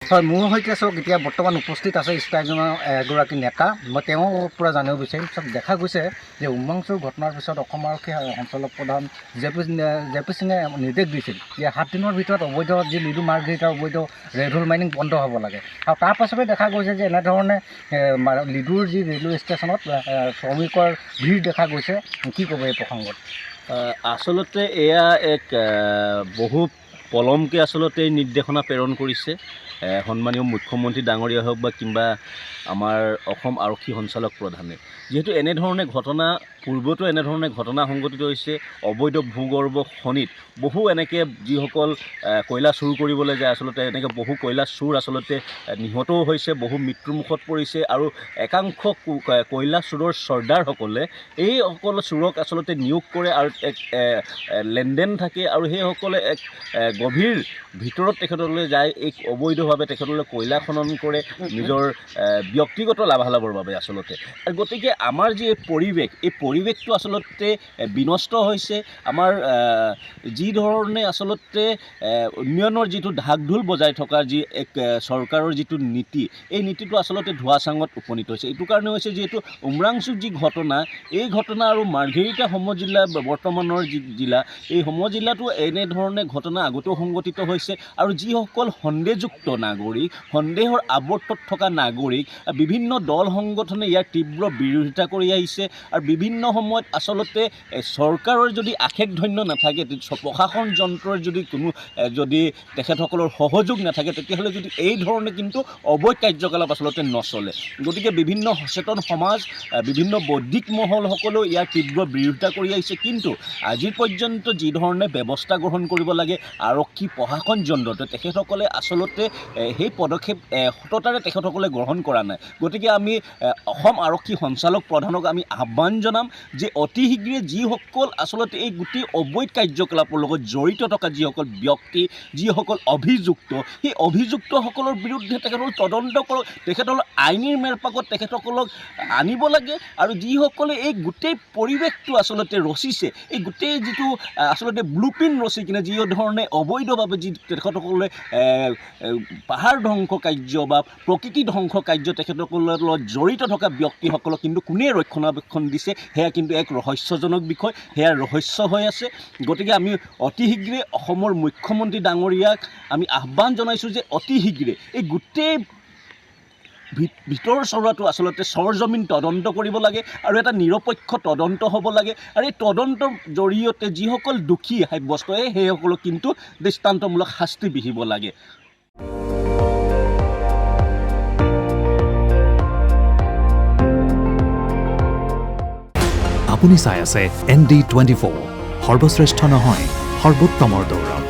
হয়, মোৰ সৈতে চাওক এতিয়া বৰ্তমান উপস্থিত আছে স্থানীয় এগৰাকী নেতা। মই তেওঁৰ পৰা জানিব বিচাৰিম। চব দেখা গৈছে যে উমৰাংচুৰ ঘটনাৰ পিছত অসম আৰক্ষী সঞ্চালক প্ৰধান জে পি সিঙে নিৰ্দেশ দিছিল যে 7 দিনৰ ভিতৰত অবৈধ যি লিডু মাৰ্ঘেৰিটাৰ অবৈধ ৰেডহোল মাইনিং বন্ধ হ'ব লাগে। আৰু তাৰ পাছতে দেখা গৈছে যে এনেধৰণে লিডুৰ যি ৰেলৱে ষ্টেচনত শ্ৰমিকৰ ভিৰ দেখা গৈছে। কি ক'ব এই প্ৰসংগত? আচলতে এয়া এক বহু পলমকৈ আচলতে এই নিৰ্দেশনা প্ৰেৰণ কৰিছে সন্মানীয় মুখ্যমন্ত্ৰী ডাঙৰীয়া হওক বা কিংবা আমাৰ অসম আৰক্ষী সঞ্চালক প্ৰধানে। যিহেতু এনেধৰণে ঘটনা পূৰ্বতো এনেধৰণে ঘটনা সংঘটিত হৈছে। অবৈধ ভূগৰ্ভ খনিত বহু এনেকৈ যিসকল কয়লা চুৰ কৰিবলৈ যায় আচলতে এনেকৈ বহু কয়লা চুৰ আচলতে নিহতও হৈছে, বহু মৃত্যুমুখত পৰিছে। আৰু একাংশ কয়লা চুৰৰ চৰ্দাৰসকলে এইসকল চোৰক আচলতে নিয়োগ কৰে আৰু এক লেনদেন থাকে আৰু সেইসকলে এক গভীৰ ভিতৰত তেখেতলৈ যায়, এই অবৈধভাৱে তেখেতলৈ কয়লা খনন কৰে নিজৰ ব্যক্তিগত লাভালাভৰ বাবে আচলতে। গতিকে আমাৰ যি এই পৰিৱেশটো আচলতে বিনষ্ট হৈছে। আমাৰ যি ধৰণে আচলতে উন্নয়নৰ যিটো ঢাক ঢোল বজাই থকা যি এক চৰকাৰৰ যিটো নীতি, এই নীতিটো আচলতে ধোঁৱাচাঙত উপনীত হৈছে। এইটো কাৰণে হৈছে যিহেতু উমৰাংচুৰ যি ঘটনা, এই ঘটনা আৰু মাৰ্ঘেৰিটা সমজিলা বৰ্তমানৰ যি জিলা, এই সমজিলাটো এনেধৰণে ঘটনা আগতেও সংঘটিত হৈছে। আৰু যিসকল সন্দেহযুক্ত নাগৰিক, সন্দেহৰ আৱৰ্তত থকা নাগৰিক, বিভিন্ন দল সংগঠনে ইয়াৰ তীব্ৰ বিৰোধিতা কৰি আহিছে। আৰু বিভিন্ন সময়ত আচলতে চৰকাৰৰ যদি আশেষ ধন্য নাথাকে, প্ৰশাসন যন্ত্ৰৰ যদি তেখেতসকলৰ সহযোগ নাথাকে, তেতিয়াহ'লে যদি এই ধৰণে কিন্তু অবৈধ কাৰ্যকলাপ আচলতে নচলে। গতিকে বিভিন্ন সচেতন সমাজ, বিভিন্ন বৌদ্ধিক মহলসকলেও ইয়াৰ তীব্ৰ বিৰোধিতা কৰি আহিছে। কিন্তু আজি পৰ্যন্ত যি ধৰণে ব্যৱস্থা গ্ৰহণ কৰিব লাগে আৰক্ষী প্ৰশাসন যন্ত্ৰতে, তেখেতসকলে আচলতে সেই পদক্ষেপ সততাৰে তেখেতসকলে গ্ৰহণ কৰা নাই। গতিকে আমি অসম আৰক্ষী সঞ্চালক প্ৰধানক আমি আহ্বান জনাম যে অতি শীঘ্ৰে যিসকল আচলতে এই গোটেই অবৈধ কাৰ্যকলাপৰ লগত জড়িত থকা যিসকল ব্যক্তি, যিসকল অভিযুক্ত, সেই অভিযুক্তসকলৰ বিৰুদ্ধে তেখেতসকল তদন্ত কৰক, তেখেতসকলক আইনীৰ মেৰপাকত তেখেতসকলক আনিব লাগে। আৰু যিসকলে এই গোটেই পৰিৱেশটো আচলতে ৰচিছে, এই গোটেই যিটো আচলতে ব্লুপ্ৰিণ্ট ৰচি কিনে যি ধৰণে অবৈধভাৱে যি তেখেতসকলে পাহাৰ ধ্বংস কাৰ্য বা প্ৰকৃতি ধ্বংস কাৰ্য তেখেতসকলৰ লগত জড়িত থকা ব্যক্তিসকলক কিন্তু কোনে ৰক্ষণাবেক্ষণ দিছে, সেয়া কিন্তু এক ৰহস্যজনক বিষয়, সেয়া ৰহস্য হৈ আছে। গতিকে আমি অতি শীঘ্ৰে অসমৰ মুখ্যমন্ত্ৰী ডাঙৰীয়াক আমি আহ্বান জনাইছোঁ যে অতি শীঘ্ৰে এই গোটেই ভিতৰ চৰোৱাটো আচলতে চৰজমিন তদন্ত কৰিব লাগে আৰু এটা নিৰপেক্ষ তদন্ত হ'ব লাগে। আৰু এই তদন্তৰ জৰিয়তে যিসকল দোষী সাব্যস্ত হয় সেইসকলক কিন্তু দৃষ্টান্তমূলক শাস্তি বিহিব লাগে। আপুনি চাই আছে ND24, সৰ্বশ্ৰেষ্ঠ নহয় সৰ্বোত্তমৰ দৌৰত।